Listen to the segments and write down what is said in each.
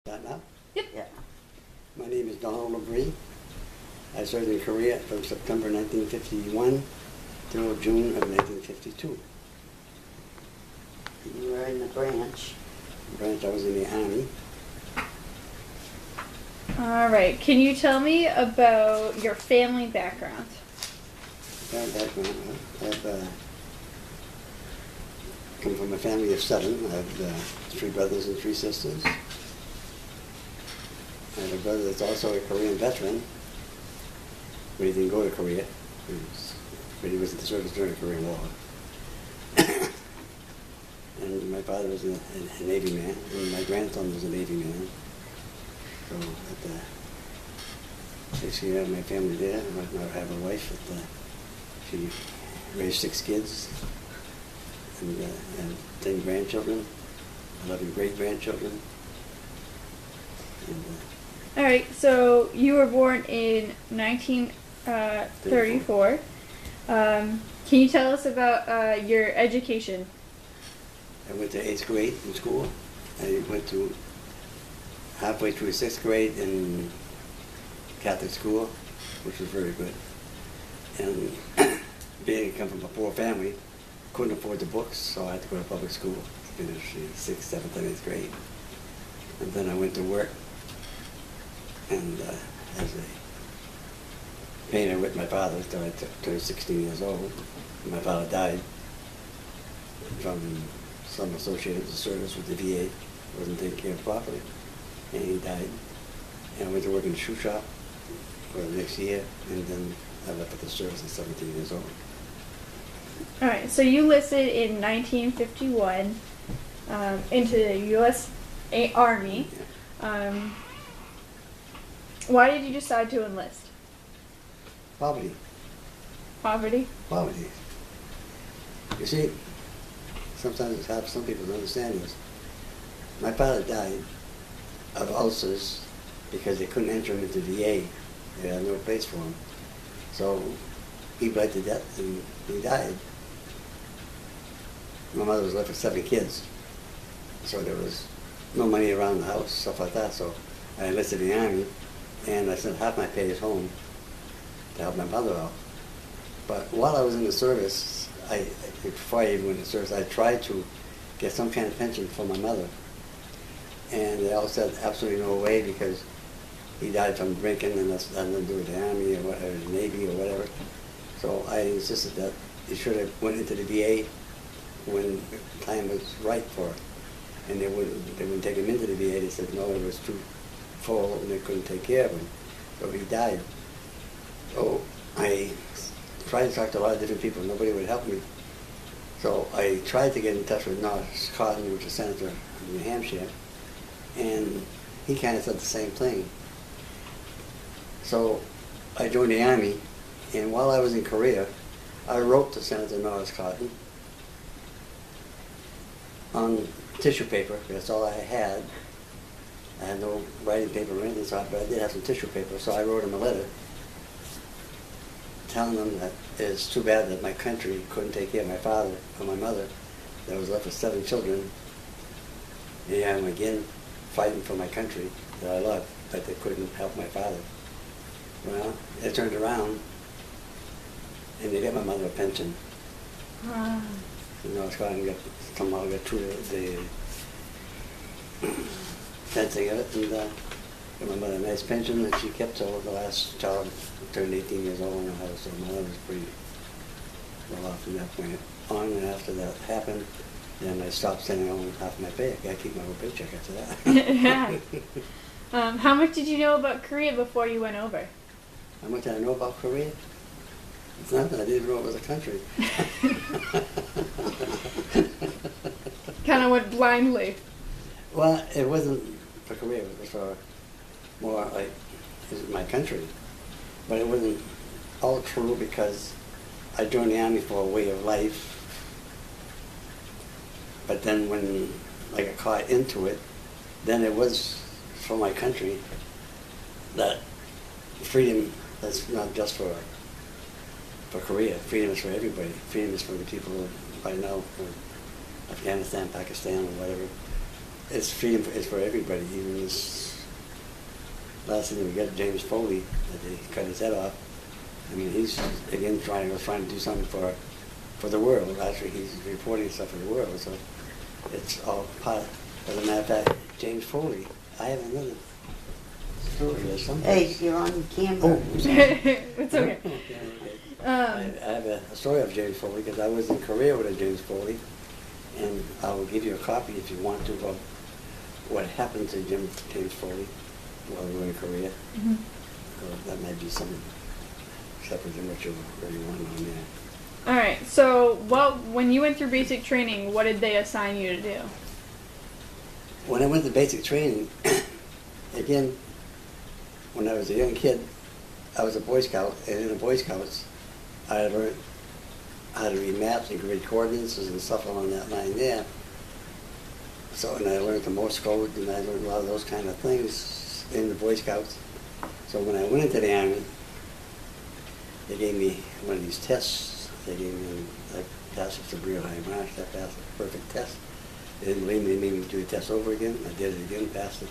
That now? Yep. Yeah. My name is Mr.Labrie. I served in Korea from September 1951 till June of 1952. You were in the branch. I was in the Army. All right. Can you tell me about your family background? Background, I've come from a family of 7. I have 3 brothers and 3 sisters. I have a brother that's also a Korean veteran, but he didn't go to Korea. But he was in the service during the Korean War. And my father was a Navy man, and my grandson was a Navy man. So basically I have my family there. I have a wife that she raised 6 kids and 10 grandchildren, 11 great-grandchildren. All right. So you were born in 1934. Can you tell us about your education? I went to 8th grade in school. I went to halfway through 6th grade in Catholic school, which was very good. And being I come from a poor family, couldn't afford the books, so I had to go to public school to finish 6th, 7th, and 8th grade. And then I went to work, and as a painter with my father until I turned 16 years old. My father died from some associated with the service with the VA, wasn't taken care of properly, and he died. And I went to work in the shoe shop for the next year, and then I left the service at 17 years old. All right. So you enlisted in 1951 into the U.S. Army. Yeah. Why did you decide to enlist? Poverty. Poverty? Poverty. You see, sometimes it's hard for some people to understand this. My father died of ulcers because they couldn't enter him into VA. They had no place for him. So he bled to death and he died. My mother was left with 7 kids. So there was no money around the house, stuff like that. So I enlisted in the Army, and I sent half my pay at home to help my mother out. But while I was in the service, before I even went into service, I tried to get some kind of pension for my mother. And they all said absolutely no way because he died from drinking and that's nothing to do with the Army or whatever, the Navy or whatever. So I insisted that he should have went into the VA when the time was right for it. And they wouldn't take him into the VA. They said no, it was too full and they couldn't take care of him. So he died. So I tried to talk to a lot of different people. Nobody would help me. So I tried to get in touch with Norris Cotton, which is senator of New Hampshire, and he kind of said the same thing. So I joined the Army, and while I was in Korea, I wrote to Senator Norris Cotton on tissue paper. That's all I had. I had no writing paper or anything, but I did have some tissue paper, so I wrote him a letter telling them that it's too bad that my country couldn't take care of my father or my mother that was left with 7 children. Yeah, I'm again fighting for my country that I love, but they couldn't help my father. Well, they turned around and they gave my mother a pension. You know, somehow got through the fencing of it and gave my mother a nice pension that she kept till the last child turned 18 years old in the house. So my mother was pretty well off from that point on. And after that happened, then I stopped sending home half my pay. I got to keep my whole paycheck after that. Yeah. How much did you know about Korea before you went over? How much did I know about Korea? It's nothing. I didn't know it was a country. Kind of went blindly. Well, it wasn't for Korea. It was for more like, is it my country? But it wasn't all true because I joined the Army for a way of life. But then when I got caught into it, then it was for my country. That freedom, that's not just for Korea. Freedom is for everybody. Freedom is for the people right now, for Afghanistan, Pakistan, or whatever. it's freedom. It's for everybody. Even this last thing we got, James Foley, that they cut his head off. I mean, he's again trying to do something for the world. Actually, he's reporting stuff for the world. So it's all part. As a matter of fact, James Foley. I have another story or something. Hey, you're on camera. Oh, I'm sorry. It's okay. I have a story of James Foley because I was in Korea with a James Foley, and I will give you a copy if you want to of what happened to James Foley while we were in Korea. Mhm. That might be something separate than what you really want on there. All right. So, when you went through basic training, what did they assign you to do? When I went to basic training, again, when I was a young kid, I was a Boy Scout, and in the Boy Scouts, I learned how to read maps and read coordinates and stuff along that line there. So, and I learned the Morse code, and I learned a lot of those kind of things in the Boy Scouts. So when I went into the Army, they gave me one of these tests. They gave me, I passed it to real high marks. I passed a perfect test. They didn't believe me. They made me do the test over again. I did it again, passed it.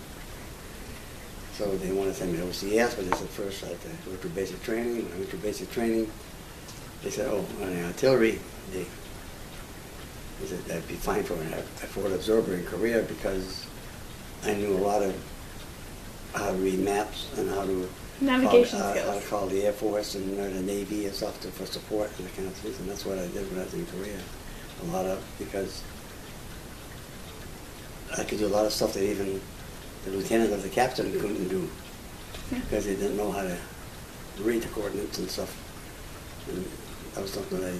So they wanted to send me to OCS, but they said first I had to go through basic training. When I went through basic training, they said, oh, on the artillery, they said that'd be fine for a forward observer in Korea because I knew a lot of how to read maps and how to Navigation how skills. to call the Air Force and the Navy and stuff for support and that kind of things. And that's what I did when I was in Korea. A lot of, because I could do a lot of stuff that even the lieutenant or the captain couldn't do because they didn't know how to read the coordinates and stuff. And that was something I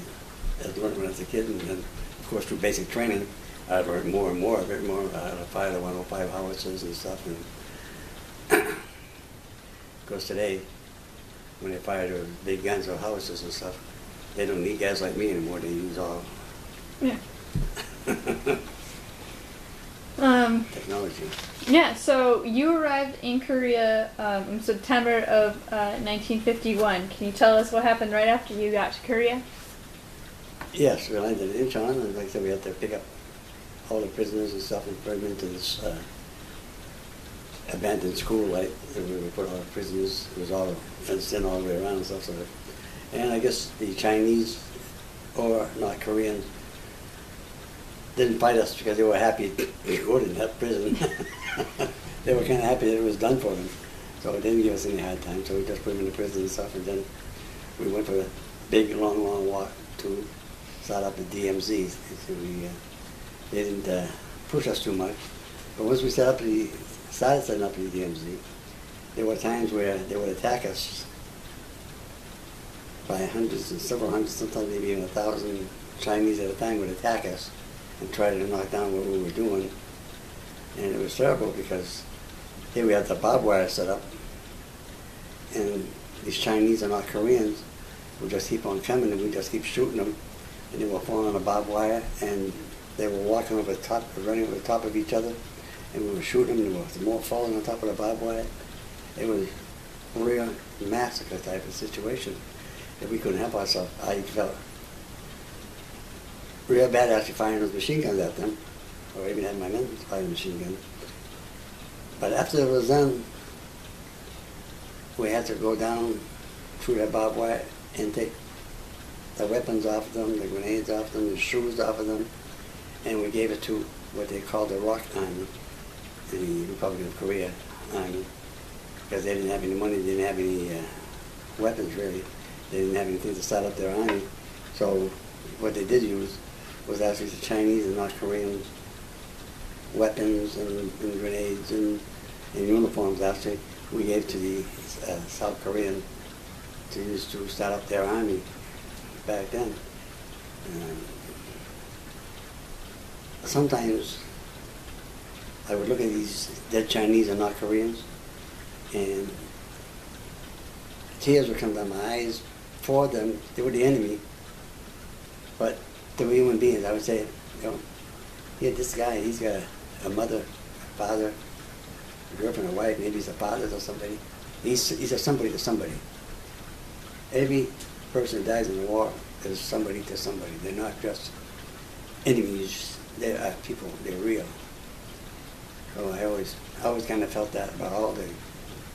had learned when I was a kid. And then, of course, through basic training, I learned more and more, a bit more how to fire the 105 howitzers and stuff. And of course, today, when they fire the big guns or howitzers and stuff, they don't need guys like me anymore. They use all Yeah. technology. Yeah, so you arrived in Korea in September of 1951. Can you tell us what happened right after you got to Korea? Yes, we landed in Inchon, and like I said, we had to pick up all the prisoners and stuff and bring them into this abandoned school, like, and we put all the prisoners. It was all fenced in all the way around and stuff. So and I guess the Chinese, or not Koreans, didn't fight us because they were happy to go to that prison. They were kind of happy that it was done for them. So it didn't give us any hard time. So we just put them in the prison and stuff. And then we went for a big, long walk to start up the DMZs. So they didn't push us too much. But once we started setting up the DMZ, there were times where they would attack us by hundreds and several hundreds, sometimes maybe even 1,000 Chinese at a time would attack us and try to knock down what we were doing. And it was terrible because here we had the barbed wire set up, and these Chinese and North Koreans would just keep on coming, and we just keep shooting them, and they were falling on the barbed wire, and they were walking over the top, running over the top of each other, and we were shooting them, and there was more falling on top of the barbed wire. It was a real massacre type of situation that we couldn't help ourselves. I felt real bad actually firing those machine guns at them, or even had my men fire the machine gun. But after it was done, we had to go down through that barbed wire and take the weapons off of them, the grenades off them, the shoes off of them, and we gave it to what they called the Rock Army, the Republic of Korea Army, because they didn't have any money, they didn't have any weapons really, they didn't have anything to start up their army. So what they did use was actually the Chinese and North Korean weapons and grenades and uniforms actually we gave to the South Korean to use to start up their army back then. Sometimes I would look at these dead Chinese and North Koreans and tears would come down my eyes for them. They were the enemy, but they were human beings. I would say, you know, yeah, this guy, he's got a mother, a father, a girlfriend, a wife, maybe he's a father or somebody. He's a somebody to somebody. Every person that dies in the war is somebody to somebody. They're not just enemies. They are people. They're real. So I always kind of felt that about all day.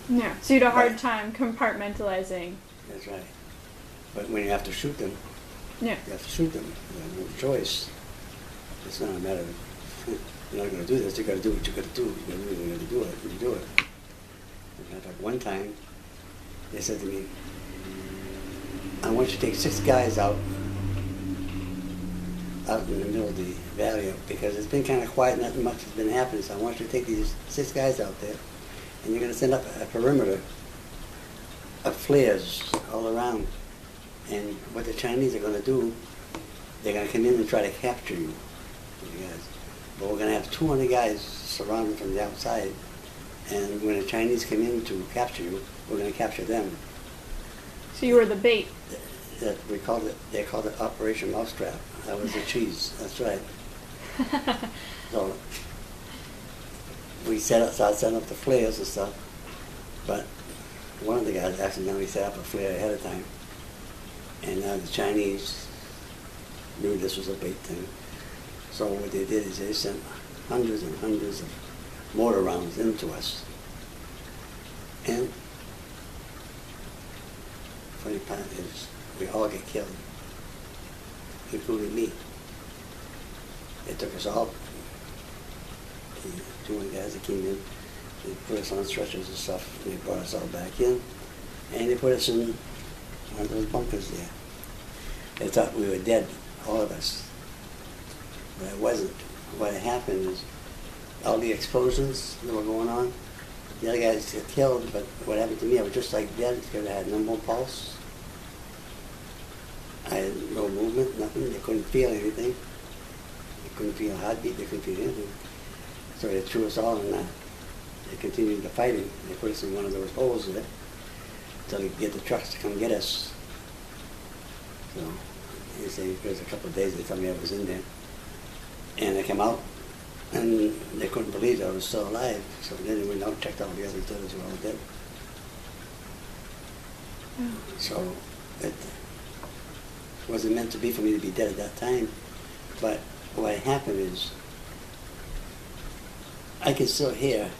Yeah. So you had a hard But- time compartmentalizing. That's right. But when you have to shoot them, Yeah. you have to shoot them. You have no choice. It's not a matter of, you're not going to do this, you got to do what you got to do. You got to do it, you do it. In fact, one time, they said to me, I want you to take 6 guys out in the middle of the valley, because it's been kind of quiet, nothing much has been happening, so I want you to take these 6 guys out there, and you're going to send up a perimeter of flares all around. And what the Chinese are going to do, they're going to come in and try to capture you guys. But we're going to have 200 guys surrounded from the outside, and when the Chinese come in to capture you, we're going to capture them. So you were the bait. They called it Operation Mousetrap. That was the cheese. That's right. So we started setting up the flares and stuff, but one of the guys accidentally set up a flare ahead of time, and now the Chinese knew this was a bait thing. So what they did is they sent hundreds and hundreds of mortar rounds into us. And funny part is we all get killed, including me. They took us all, the 200 guys that came in, they put us on stretchers and stuff, and they brought us all back in, and they put us in one of those bunkers there. They thought we were dead, all of us. But it wasn't. What happened is all the explosions that were going on, the other guys got killed, but what happened to me, I was just like dead because I had no more pulse. I had no movement, nothing. They couldn't feel anything. They couldn't feel a heartbeat. They couldn't feel anything. So they threw us all in that. They continued the fighting. They put us in one of those holes there until they could get the trucks to come get us. So they say it was a couple of days. They told me I was in there. And I came out, and they couldn't believe I was still alive. So then they went out and checked all the others. The others were all dead. So it wasn't meant to be for me to be dead at that time. But what happened is, I can still hear,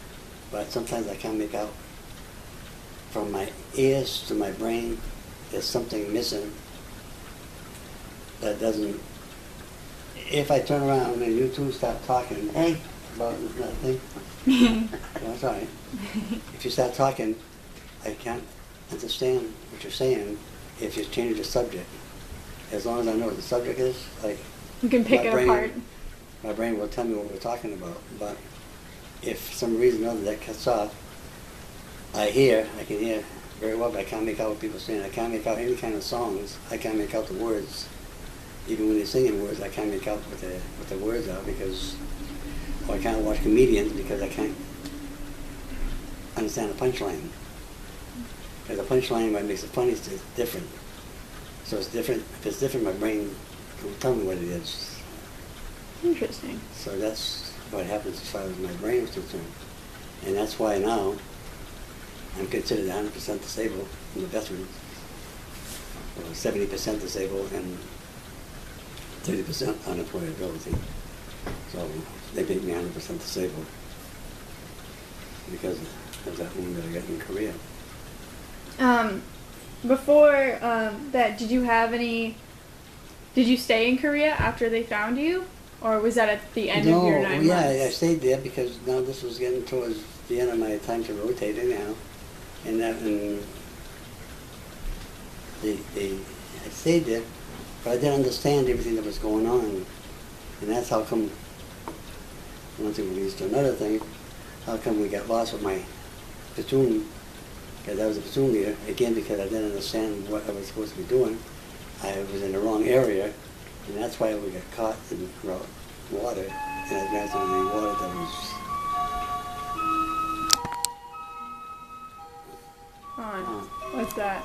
but sometimes I can't make out. From my ears to my brain, there's something missing that doesn't. If I turn around and you two start talking, hey, about that thing, that's all right. If you start talking, I can't understand what you're saying if you change the subject. As long as I know what the subject is, like, You can pick my it brain- apart. my brain will tell me what we're talking about. But if for some reason or other that cuts off, I can hear very well, but I can't make out what people are saying. I can't make out any kind of songs. I can't make out the words. Even when they're singing words, I can't make out what the words are because, or I can't watch comedians because I can't understand the punchline. Because the punchline, what makes it funny is it's different. So it's different. If it's different, my brain will tell me what it is. Interesting. So that's what happens as far as my brain is concerned. And that's why now I'm considered 100% disabled from the veterans, or 70% disabled and 30% unemployability. So they make me 100% disabled because of that wound that I got in Korea. Before that, did you stay in Korea after they found you? Or was that at the end of your 9 yeah, months? I stayed there because now this was getting towards the end of my time to rotate anyhow. And I stayed there, but I didn't understand everything that was going on. And that's how come, one thing leads to another thing, how come we got lost with my platoon, because I was a platoon leader, again because I didn't understand what I was supposed to be doing. I was in the wrong area, and that's why we got caught in water, and I got in the water that was... What's that?